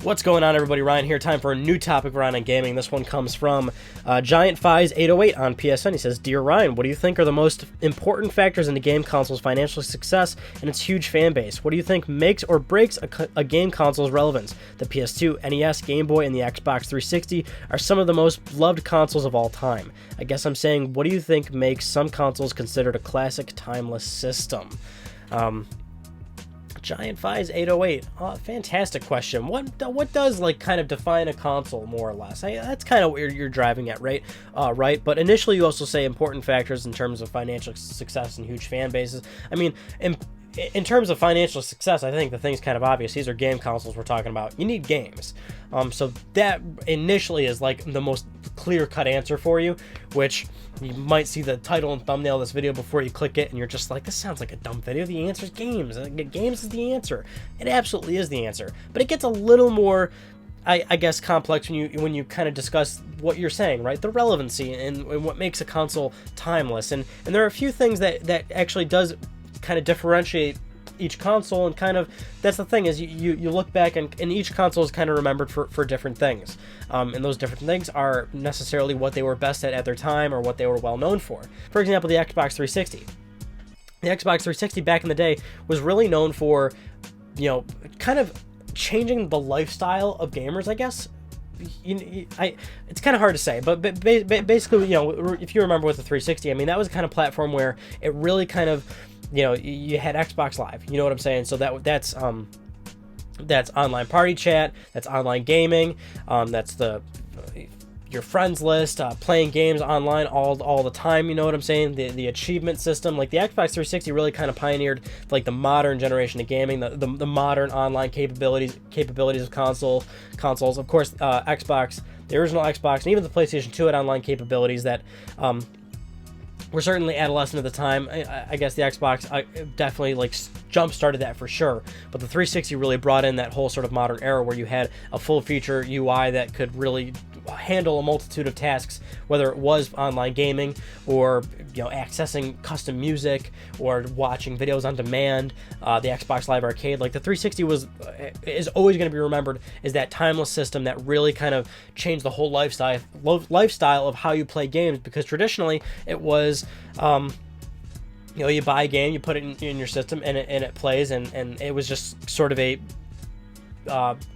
What's going on, everybody? Ryan here. Time for a new topic for Ryan on Gaming. This one comes from Giant Fies 808 on PSN. He says, "Dear Ryan, what do you think are the most important factors in a game console's financial success and its huge fan base? What do you think makes or breaks a game console's relevance? The PS2, NES, Game Boy, and the Xbox 360 are some of the most loved consoles of all time. I guess I'm saying, what do you think makes some consoles considered a classic, timeless system?" Giant Fies 808. Fantastic question. What does kind of define a console more or less? That's kind of what you're driving at, right? Right. But initially, you also say important factors in terms of financial success and huge fan bases. I mean, in terms of financial success, I think the thing's kind of obvious. These are game consoles we're talking about. You need games. So that initially is like the most clear-cut answer for you, which you might see the title and thumbnail of this video before you click it, and you're just like, this sounds like a dumb video. The answer is games. Games is the answer. It absolutely is the answer. But it gets a little more, I guess, complex when you kind of discuss what you're saying, right? The relevancy and what makes a console timeless. And there are a few things that actually does kind of differentiate each console, and kind of that's the thing is you look back and each console is kind of remembered for different things, and those different things are necessarily what they were best at their time or what they were well known for. For example, the Xbox 360. The Xbox 360 back in the day was really known for, kind of changing the lifestyle of gamers, I guess. It's kind of hard to say, but basically, if you remember with the 360, I mean, that was the kind of platform where it really kind of, you had Xbox Live, you know what I'm saying? So that's online party chat, that's online gaming, that's your friends list, playing games online all the time, you know what I'm saying? The achievement system, like the Xbox 360 really kind of pioneered like the modern generation of gaming, the modern online capabilities of consoles. Of course, Xbox, the original Xbox, and even the PlayStation 2 had online capabilities that were certainly adolescent at the time. I guess the Xbox definitely jump started that for sure, but the 360 really brought in that whole sort of modern era where you had a full feature UI that could really handle a multitude of tasks, whether it was online gaming or accessing custom music or watching videos on demand. The Xbox Live Arcade, like the 360 is always going to be remembered as that timeless system that really kind of changed the whole lifestyle of how you play games, because traditionally it was you buy a game, you put it in your system, and it plays, and it was just sort of a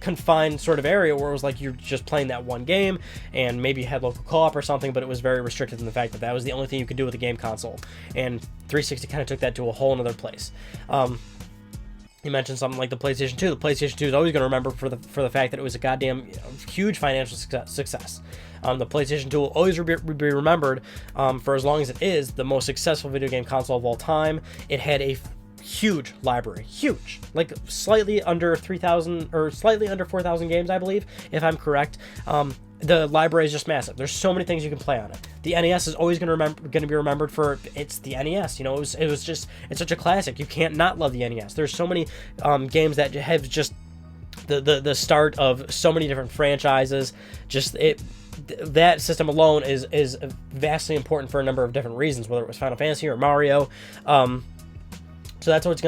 confined sort of area where it was like you're just playing that one game, and maybe you had local co-op or something, but it was very restricted in the fact that was the only thing you could do with a game console. And 360 kind of took that to a whole another place. You mentioned something like the PlayStation 2. The PlayStation 2 is always going to remember for the fact that it was a goddamn huge financial success. The PlayStation 2 will always be remembered for as long as it is the most successful video game console of all time. It had a huge library, like slightly under 3,000 or slightly under 4,000 games, I believe, if I'm correct. The library is just massive. There's so many things you can play on it. The NES is always going to be remembered for it's the NES. It's such a classic. You can't not love the NES. There's so many games that have just the start of so many different franchises. That system alone is vastly important for a number of different reasons, whether it was Final Fantasy or Mario. So that's always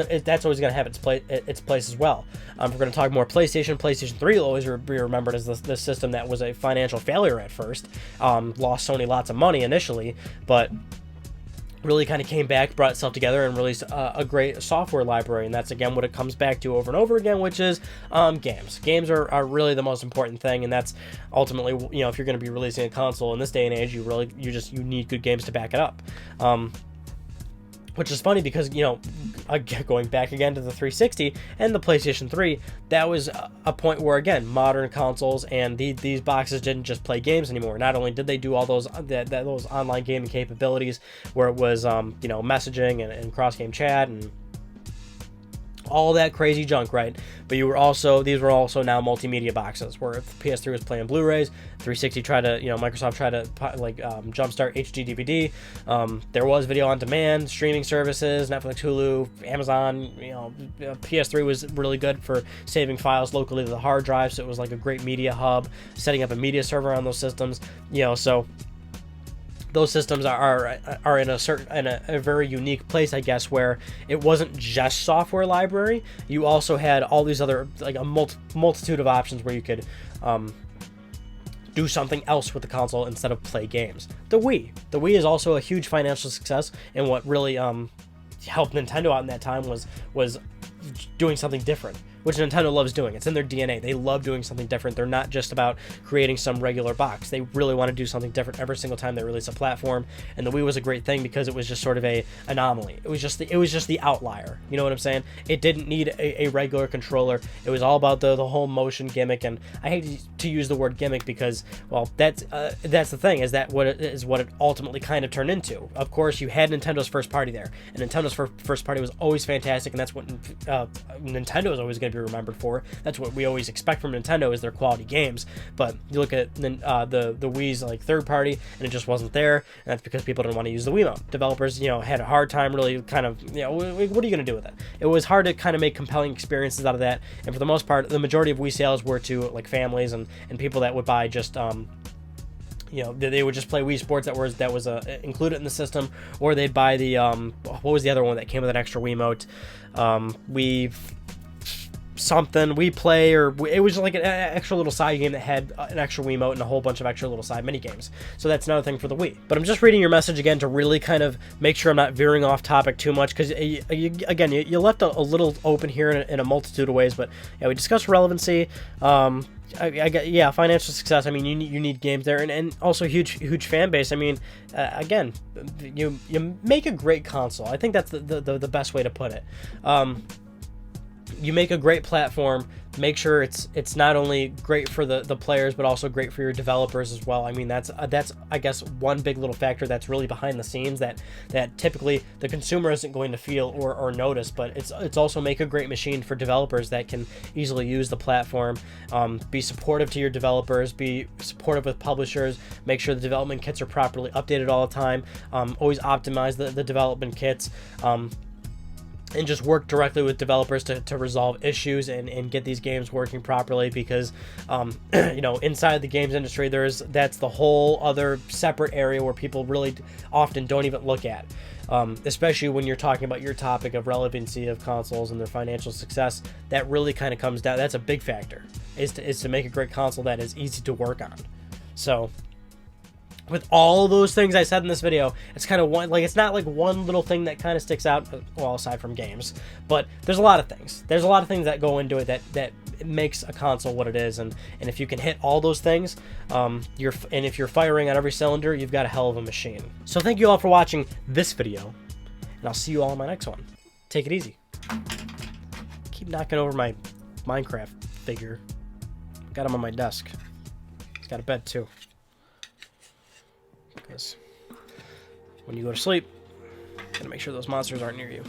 gonna have its place as well. If we're gonna talk more PlayStation 3 will always be remembered as the system that was a financial failure at first. Lost Sony lots of money initially, but really kind of came back, brought itself together, and released a great software library. And that's again what it comes back to over and over again, which is games. Games are really the most important thing, and that's ultimately, if you're going to be releasing a console in this day and age, you need good games to back it up. Which is funny because, going back again to the 360 and the PlayStation 3, that was a point where, again, modern consoles and these boxes didn't just play games anymore. Not only did they do all those online gaming capabilities where it was, messaging and cross-game chat and all that crazy junk, right? But these were also now multimedia boxes where if the PS3 was playing Blu-rays, 360 Microsoft tried to jumpstart HD DVD. There was video on demand, streaming services, Netflix, Hulu, Amazon. PS3 was really good for saving files locally to the hard drive, so it was like a great media hub, setting up a media server on those systems. So those systems are in a very unique place, I guess, where it wasn't just software library. You also had all these other, like, a multitude of options where you could do something else with the console instead of play games. The Wii is also a huge financial success, and what really helped Nintendo out in that time was doing something different, which Nintendo loves doing. It's in their DNA. They love doing something different. They're not just about creating some regular box. They really want to do something different every single time they release a platform. And the Wii was a great thing because it was just sort of a anomaly. It was just the outlier. You know what I'm saying? It didn't need a regular controller. It was all about the whole motion gimmick. And I hate to use the word gimmick because, well, that's the thing, is that what it ultimately kind of turned into. Of course, you had Nintendo's first party there, and Nintendo's first party was always fantastic, and that's what Nintendo is always going to be remembered for. That's what we always expect from Nintendo, is their quality games. But you look at the Wii's like third party, and it just wasn't there, and that's because people didn't want to use the Wiimote. Developers, had a hard time really kind of, what are you going to do with it? It was hard to kind of make compelling experiences out of that, and for the most part, the majority of Wii sales were to like families and people that would buy just they would just play Wii Sports that was included in the system, or they'd buy the what was the other one that came with an extra Wiimote? Wii Play, or it was like an extra little side game that had an extra Wiimote and a whole bunch of extra little side mini games. So that's another thing for the Wii. But I'm just reading your message again to really kind of make sure I'm not veering off topic too much, because you left a little open here in a multitude of ways. But yeah, we discussed relevancy. Financial success. I mean, you need games there, and also huge fan base. I mean, again, you make a great console. I think that's the best way to put it. You make a great platform, make sure it's not only great for the players, but also great for your developers as well. I mean, that's I guess one big little factor that's really behind the scenes that typically the consumer isn't going to feel or notice, but it's also make a great machine for developers that can easily use the platform. Be supportive to your developers, be supportive with publishers, make sure the development kits are properly updated all the time, always optimize the development kits, and just work directly with developers to resolve issues and get these games working properly, because inside the games industry that's the whole other separate area where people really often don't even look at, especially when you're talking about your topic of relevancy of consoles and their financial success. That really kind of comes down, that's a big factor, is to make a great console that is easy to work on. So with all those things I said in this video, it's kind of it's not like one little thing that kind of sticks out, well, aside from games, but there's a lot of things. There's a lot of things that go into it that makes a console what it is, and if you can hit all those things, if you're firing on every cylinder, you've got a hell of a machine. So thank you all for watching this video, and I'll see you all in my next one. Take it easy. Keep knocking over my Minecraft figure. Got him on my desk. He's got a bed too. Because when you go to sleep, you gotta make sure those monsters aren't near you.